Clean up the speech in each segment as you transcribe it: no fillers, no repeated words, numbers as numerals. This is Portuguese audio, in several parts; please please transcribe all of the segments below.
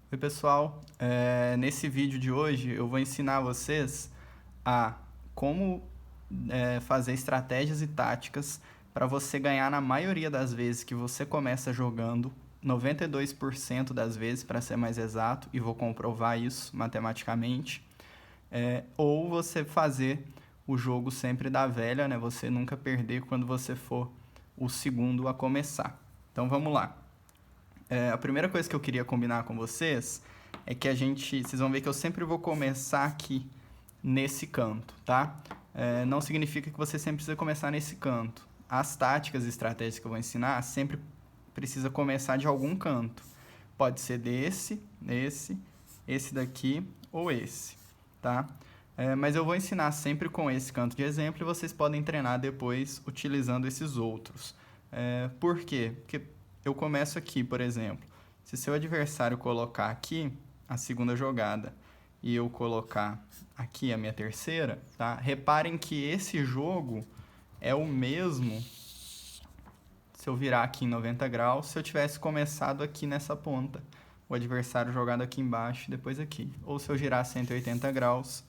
Oi, pessoal. Nesse vídeo de hoje eu vou ensinar vocês a como fazer estratégias e táticas para você ganhar na maioria das vezes que você começa jogando, 92% das vezes para ser mais exato, e vou comprovar isso matematicamente, ou você fazer o jogo sempre da velha, né? Você nunca perder quando você for o segundo a começar. Então vamos lá. A primeira coisa que eu queria combinar com vocês é que vocês vão ver que eu sempre vou começar aqui nesse canto, tá? Não significa que você sempre precisa começar nesse canto. As táticas e estratégias que eu vou ensinar sempre precisa começar de algum canto. Pode ser esse daqui ou esse, tá? Mas eu vou ensinar sempre com esse canto de exemplo e vocês podem treinar depois utilizando esses outros. Por quê? Porque eu começo aqui, por exemplo. Se seu adversário colocar aqui a segunda jogada e eu colocar aqui a minha terceira, tá? Reparem que esse jogo é o mesmo se eu virar aqui em 90 graus, se eu tivesse começado aqui nessa ponta, o adversário jogado aqui embaixo e depois aqui. Ou se eu girar 180 graus,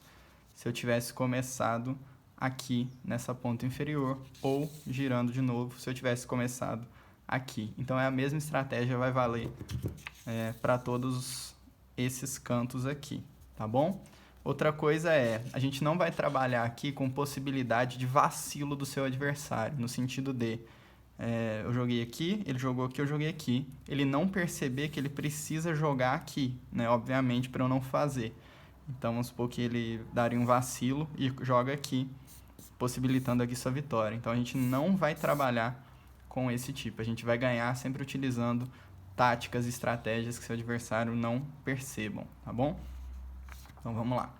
se eu tivesse começado aqui nessa ponta inferior, ou girando de novo, se eu tivesse começado aqui. Então é a mesma estratégia, vai valer para todos esses cantos aqui, tá bom? Outra coisa a gente não vai trabalhar aqui com possibilidade de vacilo do seu adversário, no sentido de eu joguei aqui, ele jogou aqui, eu joguei aqui. Ele não perceber que ele precisa jogar aqui, né? Obviamente, para eu não fazer. Então, vamos supor que ele daria um vacilo e joga aqui, possibilitando aqui sua vitória. Então, a gente não vai trabalhar com esse tipo. A gente vai ganhar sempre utilizando táticas e estratégias que seu adversário não percebam, tá bom? Então, vamos lá.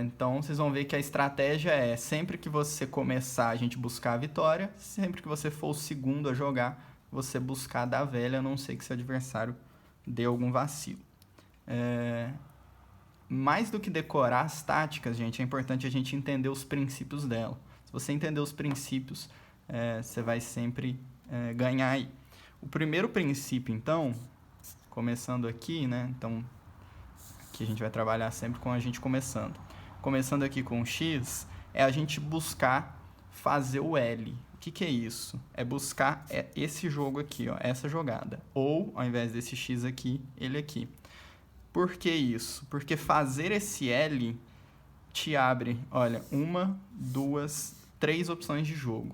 Então, vocês vão ver que a estratégia é sempre que você começar a gente buscar a vitória, sempre que você for o segundo a jogar, você buscar da velha, a não ser que seu adversário dê algum vacilo. Mais do que decorar as táticas, gente, é importante a gente entender os princípios dela. Se você entender os princípios, você vai sempre ganhar aí. O primeiro princípio, então, começando aqui, né? Então, que a gente vai trabalhar sempre com a gente começando. Começando aqui com o X, é a gente buscar fazer o L. O que é isso? É buscar esse jogo aqui, ó, essa jogada. Ou, ao invés desse X aqui, ele aqui. Por que isso? Porque fazer esse L te abre, olha, uma, duas, três opções de jogo.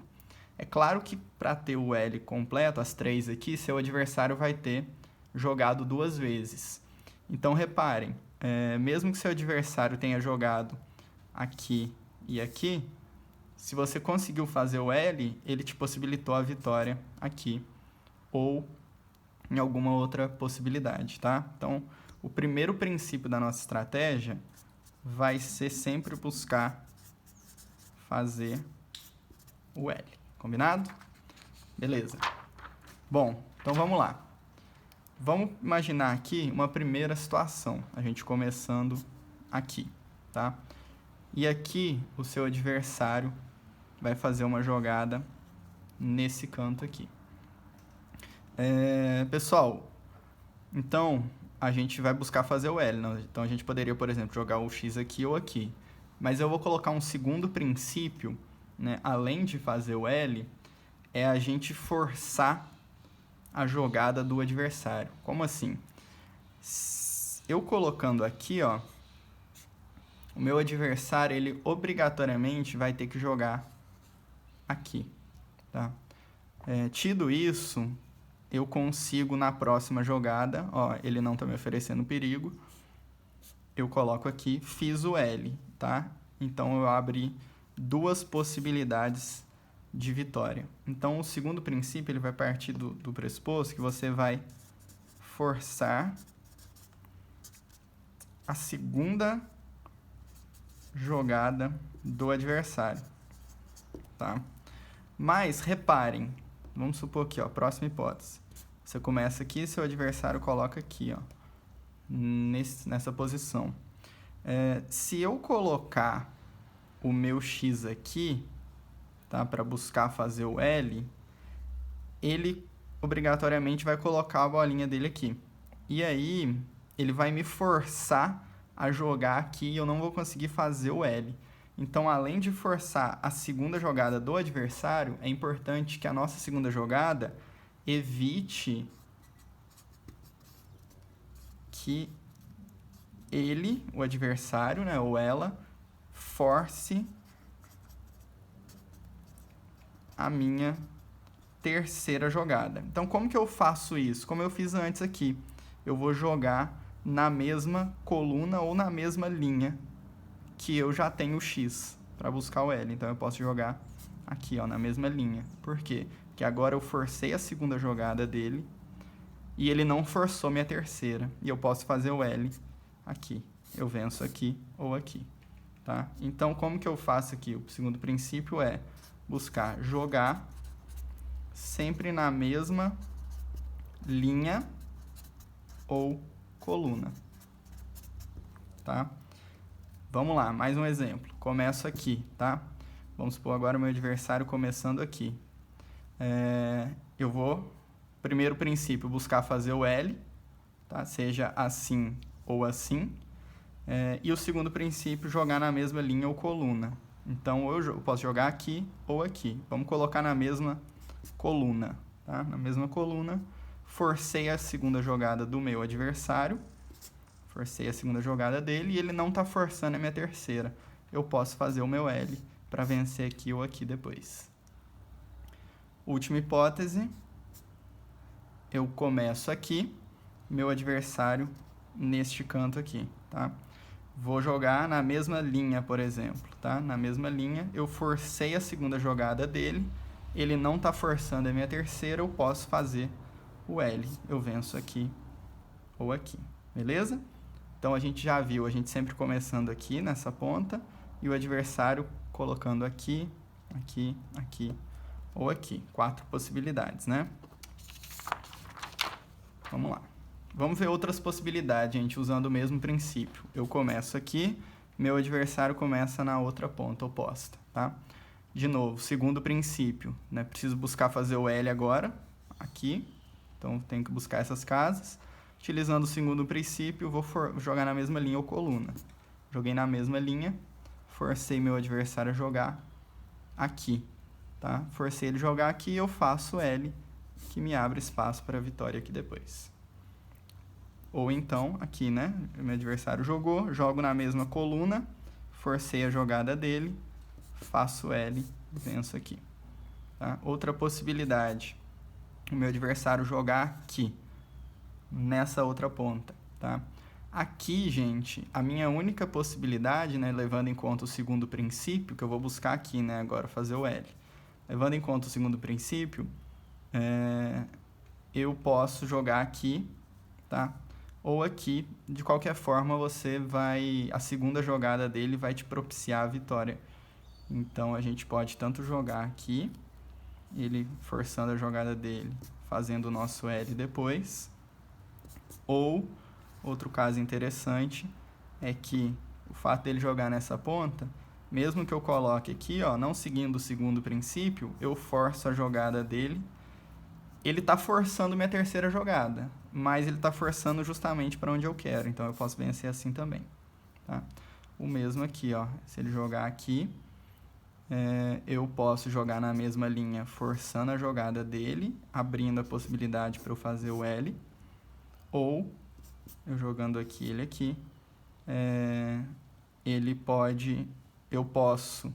É claro que para ter o L completo, as três aqui, seu adversário vai ter jogado duas vezes. Então, reparem, mesmo que seu adversário tenha jogado aqui e aqui, se você conseguiu fazer o L, ele te possibilitou a vitória aqui ou em alguma outra possibilidade, tá? Então, o primeiro princípio da nossa estratégia vai ser sempre buscar fazer o L, combinado? Beleza. Bom, então vamos lá. Vamos imaginar aqui uma primeira situação, a gente começando aqui, tá? E aqui o seu adversário vai fazer uma jogada nesse canto aqui. Pessoal, então a gente vai buscar fazer o L. Né? Então a gente poderia, por exemplo, jogar o X aqui ou aqui. Mas eu vou colocar um segundo princípio, né? Além de fazer o L, é a gente forçar a jogada do adversário. Como assim? Eu colocando aqui, ó, o meu adversário, ele obrigatoriamente vai ter que jogar aqui, tá? Tido isso, eu consigo na próxima jogada, ó, ele não tá me oferecendo perigo, eu coloco aqui, fiz o L, tá? Então eu abri duas possibilidades de vitória. Então o segundo princípio ele vai partir do pressuposto que você vai forçar a segunda jogada do adversário, tá? Mas reparem, vamos supor aqui, ó, próxima hipótese. Você começa aqui, seu adversário coloca aqui, ó, nessa posição. Se eu colocar o meu X aqui, tá, para buscar fazer o L, ele obrigatoriamente vai colocar a bolinha dele aqui. E aí, ele vai me forçar a jogar aqui e eu não vou conseguir fazer o L. Então, além de forçar a segunda jogada do adversário, é importante que a nossa segunda jogada evite que ele, o adversário, né, ou ela, force a minha terceira jogada. Então, como que eu faço isso? Como eu fiz antes aqui. Eu vou jogar na mesma coluna ou na mesma linha que eu já tenho o X para buscar o L. Então, eu posso jogar aqui, ó, na mesma linha. Por quê? Porque agora eu forcei a segunda jogada dele e ele não forçou minha terceira. E eu posso fazer o L aqui. Eu venço aqui ou aqui. Tá? Então, como que eu faço aqui? O segundo princípio é buscar jogar sempre na mesma linha ou coluna. Tá? Vamos lá, mais um exemplo. Começo aqui, tá? Vamos supor agora o meu adversário começando aqui. Eu vou, primeiro princípio, buscar fazer o L, tá? Seja assim ou assim. E o segundo princípio, jogar na mesma linha ou coluna. Então, eu posso jogar aqui ou aqui. Vamos colocar na mesma coluna, tá? Na mesma coluna, forcei a segunda jogada do meu adversário, forcei a segunda jogada dele e ele não está forçando a minha terceira. Eu posso fazer o meu L para vencer aqui ou aqui depois. Última hipótese, eu começo aqui, meu adversário neste canto aqui, tá? Vou jogar na mesma linha, por exemplo, tá? Na mesma linha, eu forcei a segunda jogada dele, ele não está forçando a minha terceira, eu posso fazer o L. Eu venço aqui ou aqui, beleza? Então, a gente já viu, a gente sempre começando aqui nessa ponta e o adversário colocando aqui, aqui, aqui ou aqui. 4 possibilidades, né? Vamos lá. Vamos ver outras possibilidades, gente, usando o mesmo princípio. Eu começo aqui, meu adversário começa na outra ponta oposta, tá? De novo, segundo princípio, né? Preciso buscar fazer o L agora, aqui. Então, tenho que buscar essas casas. Utilizando o segundo princípio, vou jogar na mesma linha ou coluna. Joguei na mesma linha, forcei meu adversário a jogar aqui, tá? Forcei ele a jogar aqui, eu faço L, que me abre espaço para a vitória aqui depois. Ou então, aqui, né? Meu adversário jogou, jogo na mesma coluna, forcei a jogada dele, faço L, venço aqui. Tá? Outra possibilidade, o meu adversário jogar aqui, nessa outra ponta, tá? Aqui, gente, a minha única possibilidade, né, levando em conta o segundo princípio, que eu vou buscar aqui, né, agora fazer o L. Levando em conta o segundo princípio, eu posso jogar aqui, tá? Ou aqui, de qualquer forma, a segunda jogada dele vai te propiciar a vitória. Então, a gente pode tanto jogar aqui, ele forçando a jogada dele, fazendo o nosso L depois. Ou, outro caso interessante, é que o fato dele jogar nessa ponta, mesmo que eu coloque aqui, ó, não seguindo o segundo princípio, eu forço a jogada dele. Ele está forçando minha terceira jogada, mas ele está forçando justamente para onde eu quero, então eu posso vencer assim também. Tá? O mesmo aqui, ó, se ele jogar aqui, eu posso jogar na mesma linha, forçando a jogada dele, abrindo a possibilidade para eu fazer o L, ou eu jogando aqui, ele aqui, eu posso,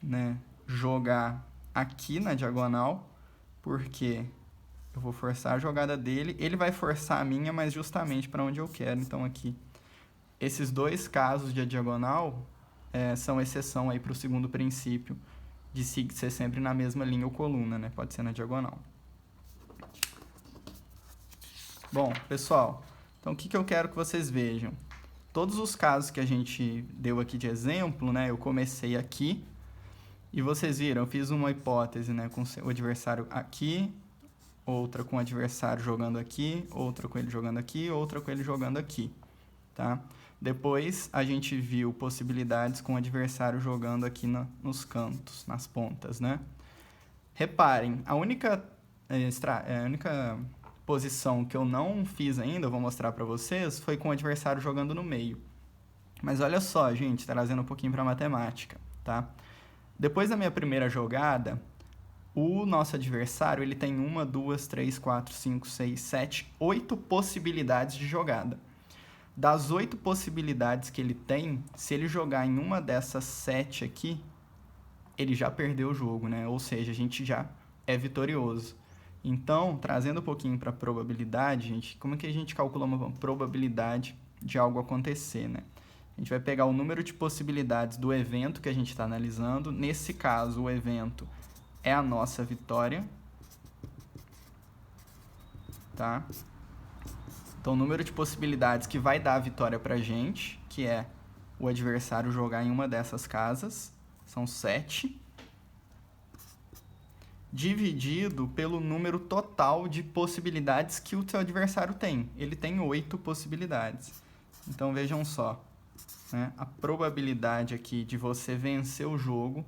né, jogar aqui na diagonal, porque eu vou forçar a jogada dele, ele vai forçar a minha, mas justamente para onde eu quero. Então, aqui, esses dois casos de diagonal são exceção aí para o segundo princípio de ser sempre na mesma linha ou coluna, né? Pode ser na diagonal. Bom, pessoal, então o que eu quero que vocês vejam? Todos os casos que a gente deu aqui de exemplo, né? Eu comecei aqui e vocês viram, eu fiz uma hipótese, né? Com o adversário aqui, outra com o adversário jogando aqui, outra com ele jogando aqui, outra com ele jogando aqui, tá? Depois, a gente viu possibilidades com o adversário jogando aqui nos cantos, nas pontas, né? Reparem, a única a única posição que eu não fiz ainda, eu vou mostrar para vocês, foi com o adversário jogando no meio. Mas olha só, gente, trazendo um pouquinho para matemática, tá? Depois da minha primeira jogada, o nosso adversário ele tem 1, 2, 3, 4, 5, 6, 7, 8 possibilidades de jogada. Das 8 possibilidades que ele tem, se ele jogar em uma dessas 7 aqui, ele já perdeu o jogo, né? Ou seja, a gente já é vitorioso. Então, trazendo um pouquinho para a probabilidade, gente, como é que a gente calcula uma probabilidade de algo acontecer, né? A gente vai pegar o número de possibilidades do evento que a gente está analisando. Nesse caso, o evento é a nossa vitória, tá? Então, o número de possibilidades que vai dar a vitória para a gente, que é o adversário jogar em uma dessas casas, são 7, dividido pelo número total de possibilidades que o seu adversário tem. Ele tem 8 possibilidades. Então, vejam só, né? A probabilidade aqui de você vencer o jogo,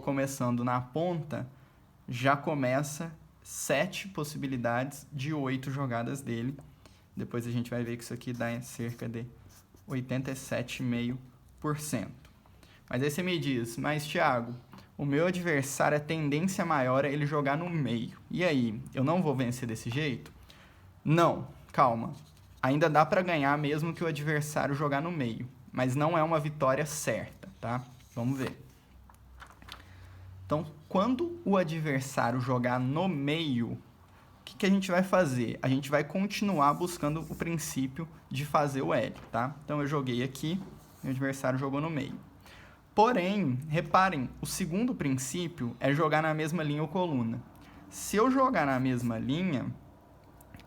começando na ponta, já começa 7 possibilidades de 8 jogadas dele. Depois a gente vai ver que isso aqui dá cerca de 87,5%. Mas aí você me diz, mas Thiago, o meu adversário, a tendência maior é ele jogar no meio. E aí, eu não vou vencer desse jeito? Não, calma. Ainda dá para ganhar mesmo que o adversário jogar no meio. Mas não é uma vitória certa, tá? Vamos ver. Então, quando o adversário jogar no meio, o que a gente vai fazer? A gente vai continuar buscando o princípio de fazer o L, tá? Então, eu joguei aqui, meu adversário jogou no meio. Porém, reparem, o segundo princípio é jogar na mesma linha ou coluna. Se eu jogar na mesma linha,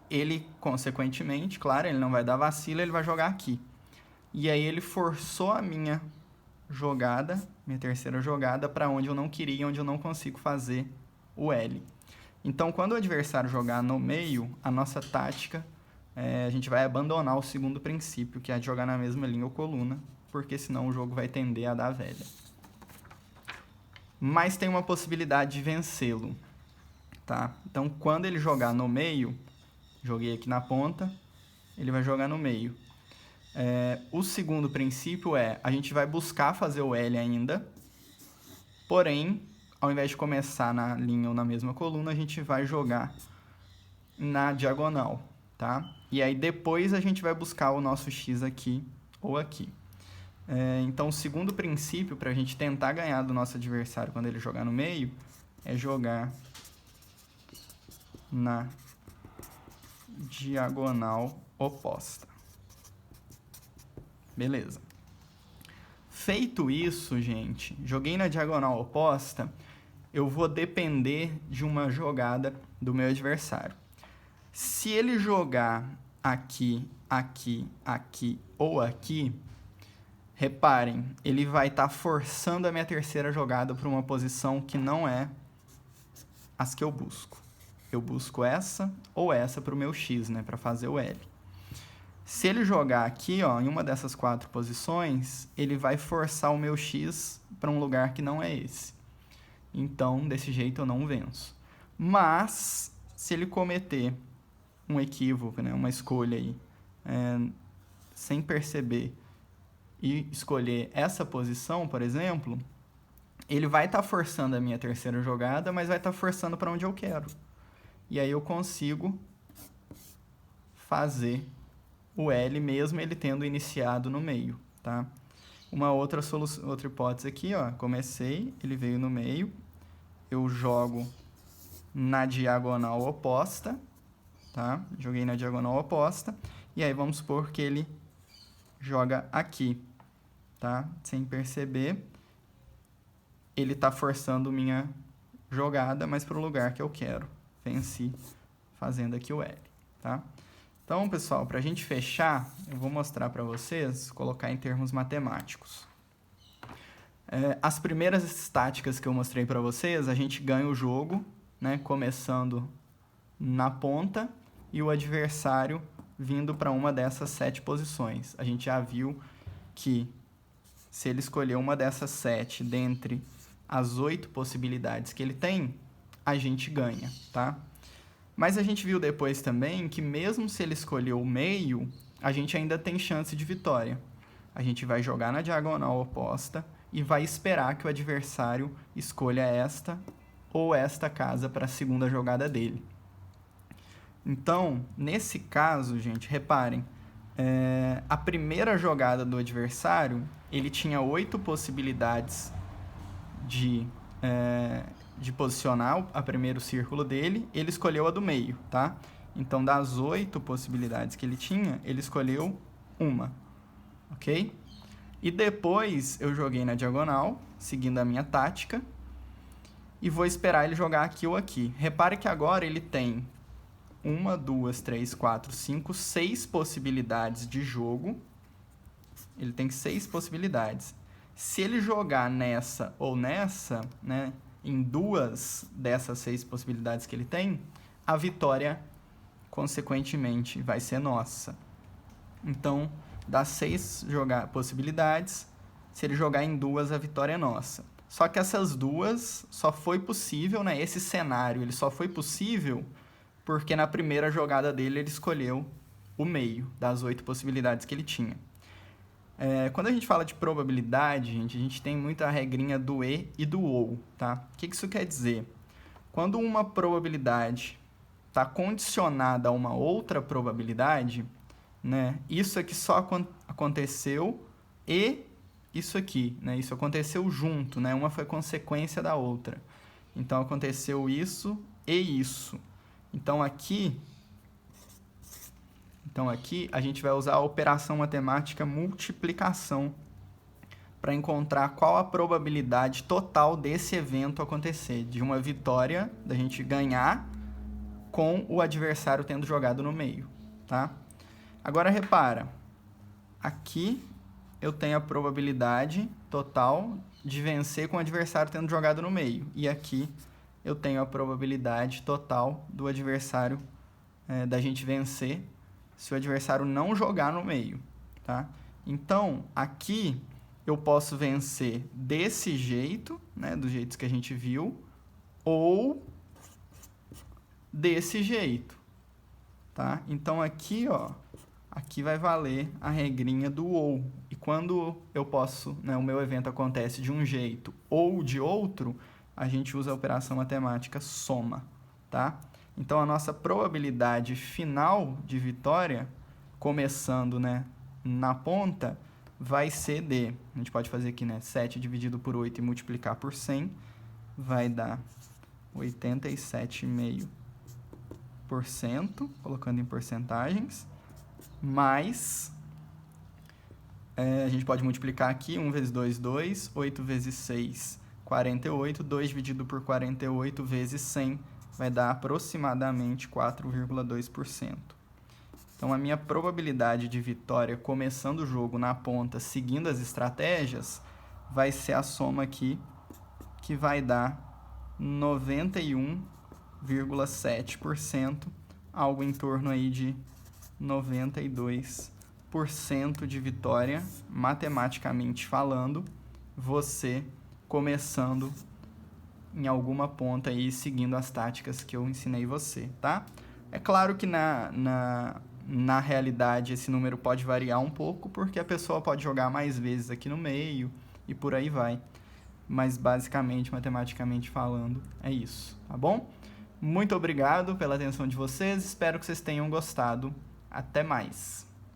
ele, consequentemente, claro, ele não vai dar vacilo, ele vai jogar aqui. E aí ele forçou a minha jogada, minha terceira jogada, para onde eu não queria, onde eu não consigo fazer o L. Então, quando o adversário jogar no meio, a nossa tática, a gente vai abandonar o segundo princípio, que é de jogar na mesma linha ou coluna, porque senão o jogo vai tender a dar velha. Mas tem uma possibilidade de vencê-lo, tá? Então, quando ele jogar no meio, joguei aqui na ponta, ele vai jogar no meio. O segundo princípio a gente vai buscar fazer o L ainda, porém, ao invés de começar na linha ou na mesma coluna, a gente vai jogar na diagonal, tá? E aí depois a gente vai buscar o nosso X aqui ou aqui. Então, o segundo princípio para a gente tentar ganhar do nosso adversário quando ele jogar no meio é jogar na diagonal oposta. Beleza. Feito isso, gente, joguei na diagonal oposta, eu vou depender de uma jogada do meu adversário. Se ele jogar aqui, aqui, aqui ou aqui, reparem, ele vai estar forçando a minha terceira jogada para uma posição que não é as que eu busco. Eu busco essa ou essa para o meu X, né, para fazer o L. Se ele jogar aqui, ó, em uma dessas 4 posições, ele vai forçar o meu X para um lugar que não é esse. Então, desse jeito eu não venço. Mas, se ele cometer um equívoco, né, uma escolha aí, sem perceber, e escolher essa posição, por exemplo, ele vai estar forçando a minha terceira jogada, mas vai estar forçando para onde eu quero. E aí eu consigo fazer o L mesmo ele tendo iniciado no meio, tá? Uma outra hipótese aqui, ó, comecei, ele veio no meio, eu jogo na diagonal oposta, tá? Joguei na diagonal oposta, e aí vamos supor que ele joga aqui, tá? Sem perceber, ele está forçando minha jogada, mas para o lugar que eu quero. Venci fazendo aqui o L, tá? Então, pessoal, para a gente fechar, eu vou mostrar para vocês, colocar em termos matemáticos. As primeiras táticas que eu mostrei para vocês, a gente ganha o jogo, né, começando na ponta e o adversário vindo para uma dessas 7 posições. A gente já viu que se ele escolher uma dessas 7 dentre as 8 possibilidades que ele tem, a gente ganha, tá? Mas a gente viu depois também que mesmo se ele escolheu o meio, a gente ainda tem chance de vitória. A gente vai jogar na diagonal oposta e vai esperar que o adversário escolha esta ou esta casa para a segunda jogada dele. Então, nesse caso, gente, reparem, a primeira jogada do adversário, ele tinha 8 possibilidades de posicionar a primeiro círculo dele, ele escolheu a do meio, tá? Então, das 8 possibilidades que ele tinha, ele escolheu uma, ok? E depois eu joguei na diagonal, seguindo a minha tática, e vou esperar ele jogar aqui ou aqui. Repare que agora ele tem 1, 2, 3, 4, 5, 6 possibilidades de jogo. Ele tem 6 possibilidades. Se ele jogar nessa ou nessa, né, em 2 dessas 6 possibilidades que ele tem, a vitória, consequentemente, vai ser nossa. Então, das 6 possibilidades, se ele jogar em 2, a vitória é nossa. Só que essas 2 só foi possível, né, esse cenário, ele só foi possível porque na primeira jogada dele ele escolheu o meio das 8 possibilidades que ele tinha. Quando a gente fala de probabilidade, gente, a gente tem muito a regrinha do e e do ou, tá? O que isso quer dizer? Quando uma probabilidade está condicionada a uma outra probabilidade, né, isso aqui só aconteceu e isso aqui, né, isso aconteceu junto, né, uma foi consequência da outra. Então, aconteceu isso e isso. Então aqui a gente vai usar a operação matemática multiplicação para encontrar qual a probabilidade total desse evento acontecer, de uma vitória, da gente ganhar, com o adversário tendo jogado no meio, tá? Agora repara, aqui eu tenho a probabilidade total de vencer com o adversário tendo jogado no meio, e aqui eu tenho a probabilidade total do adversário, da gente vencer, se o adversário não jogar no meio, tá? Então, aqui eu posso vencer desse jeito, né, do jeito que a gente viu, ou desse jeito, tá? Então, aqui, ó, aqui vai valer a regrinha do ou. E quando eu posso, né, o meu evento acontece de um jeito ou de outro, a gente usa a operação matemática soma, tá? Então, a nossa probabilidade final de vitória, começando, né, na ponta, vai ser de, a gente pode fazer aqui, né, 7 dividido por 8 e multiplicar por 100, vai dar 87,5%, colocando em porcentagens, mais, a gente pode multiplicar aqui, 1 vezes 2, 2, 8 vezes 6, 48, 2 dividido por 48 vezes 100, vai dar aproximadamente 4,2%. Então, a minha probabilidade de vitória começando o jogo na ponta, seguindo as estratégias, vai ser a soma aqui, que vai dar 91,7%, algo em torno aí de 92% de vitória, matematicamente falando, você começando em alguma ponta aí, seguindo as táticas que eu ensinei você, tá? É claro que na realidade esse número pode variar um pouco, porque a pessoa pode jogar mais vezes aqui no meio e por aí vai. Mas basicamente, matematicamente falando, é isso, tá bom? Muito obrigado pela atenção de vocês, espero que vocês tenham gostado. Até mais!